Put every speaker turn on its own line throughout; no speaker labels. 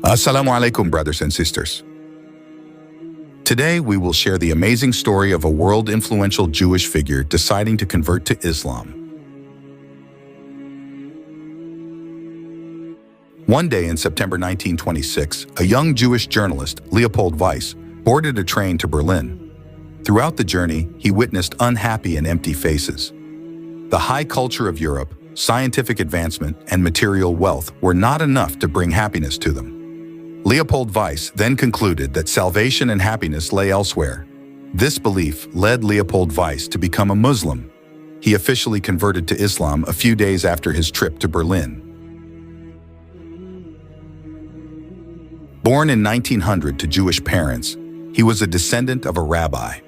Assalamu alaikum, brothers and sisters. Today, we will share the amazing story of a world-influential Jewish figure deciding to convert to Islam. One day in September 1926, a young Jewish journalist, Leopold Weiss, boarded a train to Berlin. Throughout the journey, he witnessed unhappy and empty faces. The high culture of Europe, scientific advancement, and material wealth were not enough to bring happiness to them. Leopold Weiss then concluded that salvation and happiness lay elsewhere. This belief led Leopold Weiss to become a Muslim. He officially converted to Islam a few days after his trip to Berlin. Born in 1900 to Jewish parents, he was a descendant of a rabbi.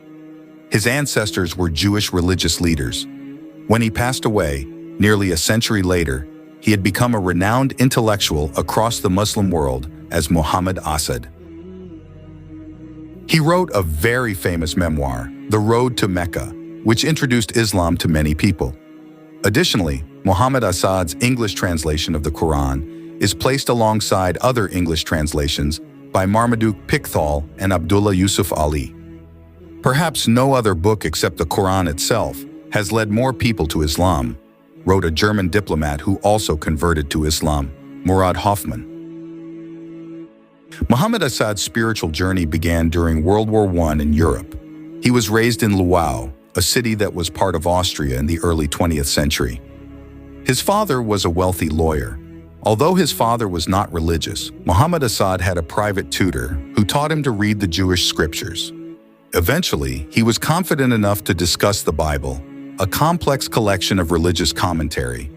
His ancestors were Jewish religious leaders. When he passed away, nearly a century later, he had become a renowned intellectual across the Muslim world as Muhammad Asad. He wrote a very famous memoir, The Road to Mecca, which introduced Islam to many people. Additionally, Muhammad Asad's English translation of the Quran is placed alongside other English translations by Marmaduke Pickthall and Abdullah Yusuf Ali. Perhaps no other book except the Quran itself has led more people to Islam, wrote a German diplomat who also converted to Islam, Murad Hoffman. Muhammad Asad's spiritual journey began during World War I in Europe. He was raised in Lwów, a city that was part of Austria in the early 20th century. His father was a wealthy lawyer. Although his father was not religious, Muhammad Asad had a private tutor who taught him to read the Jewish scriptures. Eventually, he was confident enough to discuss the Bible, a complex collection of religious commentary.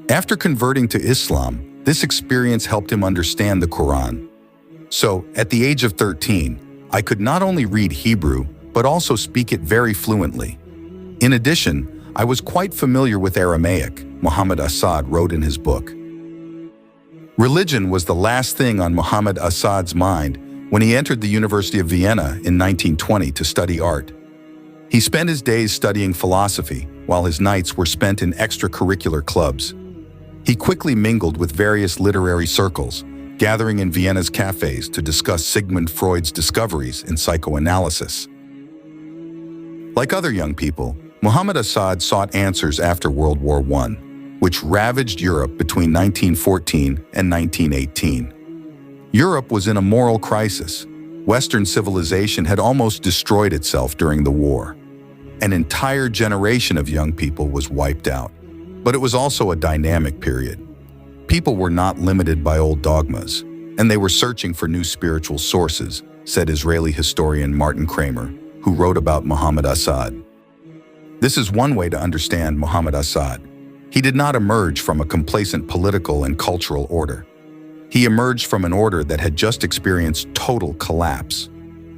After converting to Islam, this experience helped him understand the Quran. So, at the age of 13, I could not only read Hebrew, but also speak it very fluently. In addition, I was quite familiar with Aramaic, Muhammad Asad wrote in his book. Religion was the last thing on Muhammad Asad's mind when he entered the University of Vienna in 1920 to study art. He spent his days studying philosophy, while his nights were spent in extracurricular clubs. He quickly mingled with various literary circles, gathering in Vienna's cafes to discuss Sigmund Freud's discoveries in psychoanalysis. Like other young people, Muhammad Asad sought answers after World War I, which ravaged Europe between 1914 and 1918. Europe was in a moral crisis. Western civilization had almost destroyed itself during the war. An entire generation of young people was wiped out. But it was also a dynamic period. People were not limited by old dogmas, and they were searching for new spiritual sources, said Israeli historian Martin Kramer, who wrote about Muhammad Asad. This is one way to understand Muhammad Asad. He did not emerge from a complacent political and cultural order. He emerged from an order that had just experienced total collapse.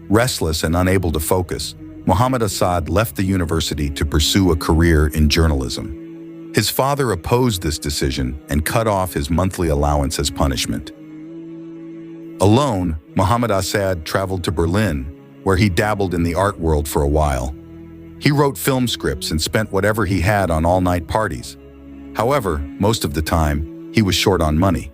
Restless and unable to focus, Muhammad Asad left the university to pursue a career in journalism. His father opposed this decision and cut off his monthly allowance as punishment. Alone, Muhammad Asad traveled to Berlin, where he dabbled in the art world for a while. He wrote film scripts and spent whatever he had on all-night parties. However, most of the time, he was short on money.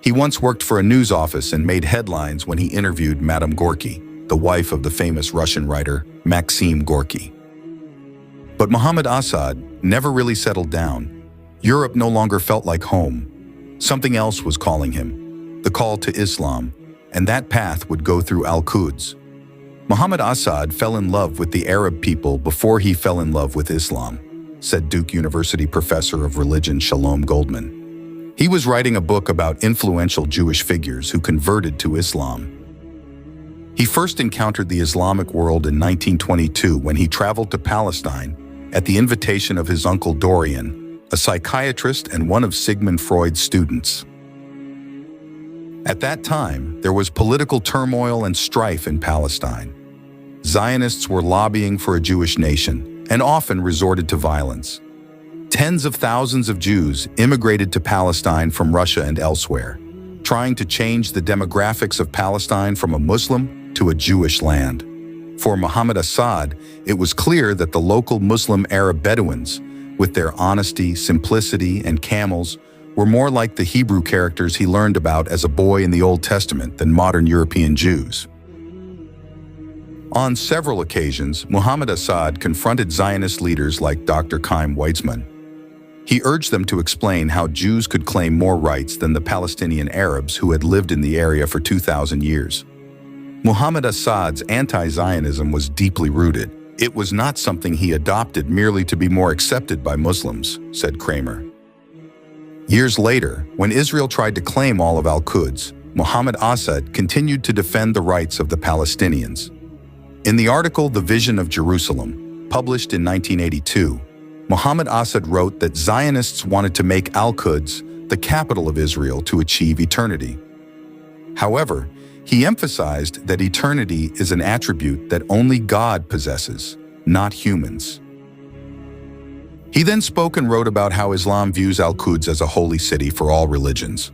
He once worked for a news office and made headlines when he interviewed Madame Gorky, the wife of the famous Russian writer Maxim Gorky. But Muhammad Asad never really settled down. Europe no longer felt like home. Something else was calling him, the call to Islam, and that path would go through Al-Quds. Muhammad Asad fell in love with the Arab people before he fell in love with Islam, said Duke University professor of religion Shalom Goldman. He was writing a book about influential Jewish figures who converted to Islam. He first encountered the Islamic world in 1922 when he traveled to Palestine at the invitation of his uncle Dorian, a psychiatrist and one of Sigmund Freud's students. At that time, there was political turmoil and strife in Palestine. Zionists were lobbying for a Jewish nation and often resorted to violence. Tens of thousands of Jews immigrated to Palestine from Russia and elsewhere, trying to change the demographics of Palestine from a Muslim to a Jewish land. For Muhammad Asad, it was clear that the local Muslim Arab Bedouins, with their honesty, simplicity, and camels, were more like the Hebrew characters he learned about as a boy in the Old Testament than modern European Jews. On several occasions, Muhammad Asad confronted Zionist leaders like Dr. Chaim Weizmann. He urged them to explain how Jews could claim more rights than the Palestinian Arabs who had lived in the area for 2,000 years. Muhammad Asad's anti-Zionism was deeply rooted. It was not something he adopted merely to be more accepted by Muslims, said Kramer. Years later, when Israel tried to claim all of Al-Quds, Muhammad Asad continued to defend the rights of the Palestinians. In the article The Vision of Jerusalem, published in 1982, Muhammad Asad wrote that Zionists wanted to make Al-Quds the capital of Israel to achieve eternity. However, he emphasized that eternity is an attribute that only God possesses, not humans. He then spoke and wrote about how Islam views Al-Quds as a holy city for all religions.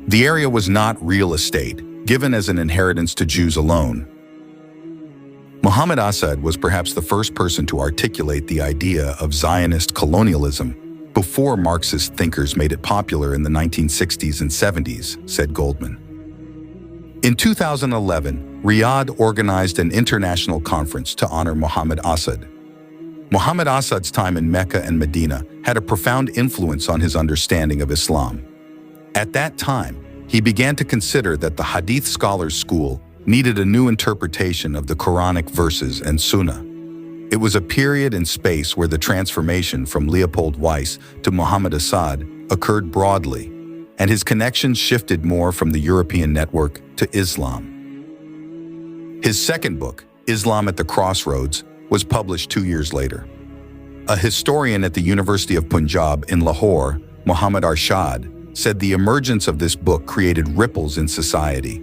The area was not real estate, given as an inheritance to Jews alone. Muhammad Asad was perhaps the first person to articulate the idea of Zionist colonialism before Marxist thinkers made it popular in the 1960s and 70s, said Goldman. In 2011, Riyadh organized an international conference to honor Muhammad Asad. Muhammad Asad's time in Mecca and Medina had a profound influence on his understanding of Islam. At that time, he began to consider that the Hadith scholars' school needed a new interpretation of the Quranic verses and Sunnah. It was a period and space where the transformation from Leopold Weiss to Muhammad Asad occurred broadly, and his connections shifted more from the European network to Islam. His second book, Islam at the Crossroads, was published 2 years later. A historian at the University of Punjab in Lahore, Muhammad Asad, said the emergence of this book created ripples in society.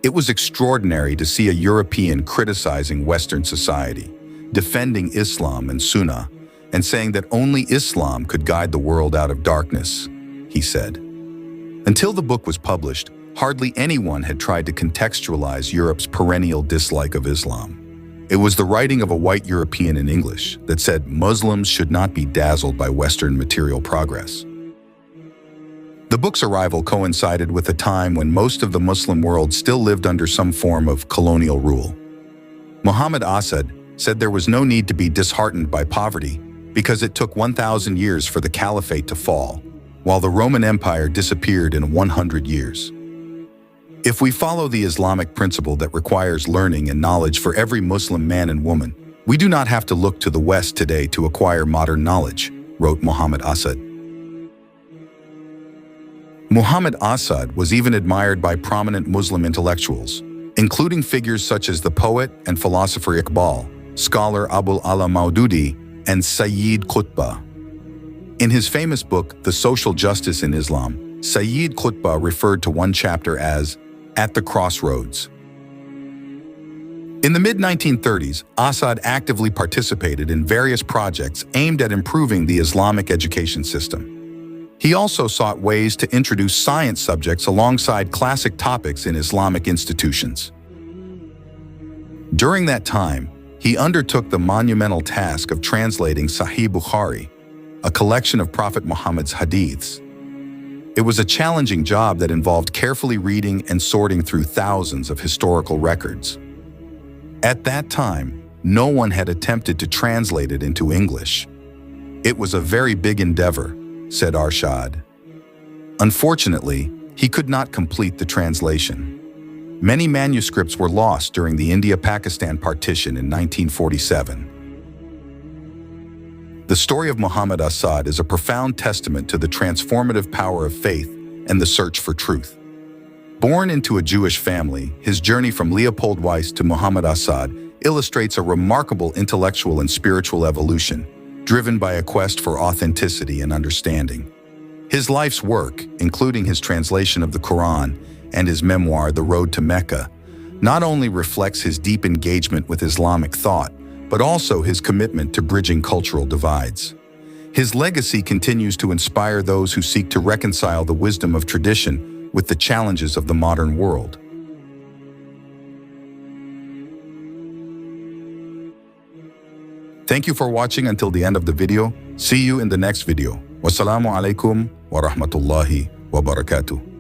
It was extraordinary to see a European criticizing Western society, defending Islam and Sunnah, and saying that only Islam could guide the world out of darkness, he said. Until the book was published, hardly anyone had tried to contextualize Europe's perennial dislike of Islam. It was the writing of a white European in English that said Muslims should not be dazzled by Western material progress. The book's arrival coincided with a time when most of the Muslim world still lived under some form of colonial rule. Muhammad Asad said there was no need to be disheartened by poverty because it took 1,000 years for the caliphate to fall, while the Roman Empire disappeared in 100 years. If we follow the Islamic principle that requires learning and knowledge for every Muslim man and woman, we do not have to look to the West today to acquire modern knowledge, wrote Muhammad Asad. Muhammad Asad was even admired by prominent Muslim intellectuals, including figures such as the poet and philosopher Iqbal, scholar Abul Ala Maududi, and Sayyid Qutb. In his famous book, The Social Justice in Islam, Sayyid Qutb referred to one chapter as At the Crossroads. In the mid-1930s, Asad actively participated in various projects aimed at improving the Islamic education system. He also sought ways to introduce science subjects alongside classic topics in Islamic institutions. During that time, he undertook the monumental task of translating Sahih Bukhari, a collection of Prophet Muhammad's hadiths. It was a challenging job that involved carefully reading and sorting through thousands of historical records. At that time, no one had attempted to translate it into English. It was a very big endeavor, said Asad. Unfortunately, he could not complete the translation. Many manuscripts were lost during the India-Pakistan partition in 1947. The story of Muhammad Asad is a profound testament to the transformative power of faith and the search for truth. Born into a Jewish family, his journey from Leopold Weiss to Muhammad Asad illustrates a remarkable intellectual and spiritual evolution, driven by a quest for authenticity and understanding. His life's work, including his translation of the Quran and his memoir, The Road to Mecca, not only reflects his deep engagement with Islamic thought, but also his commitment to bridging cultural divides. His legacy continues to inspire those who seek to reconcile the wisdom of tradition with the challenges of the modern world. Thank you for watching until the end of the video. See you in the next video. Wassalamu alaikum wa rahmatullahi wa barakatuh.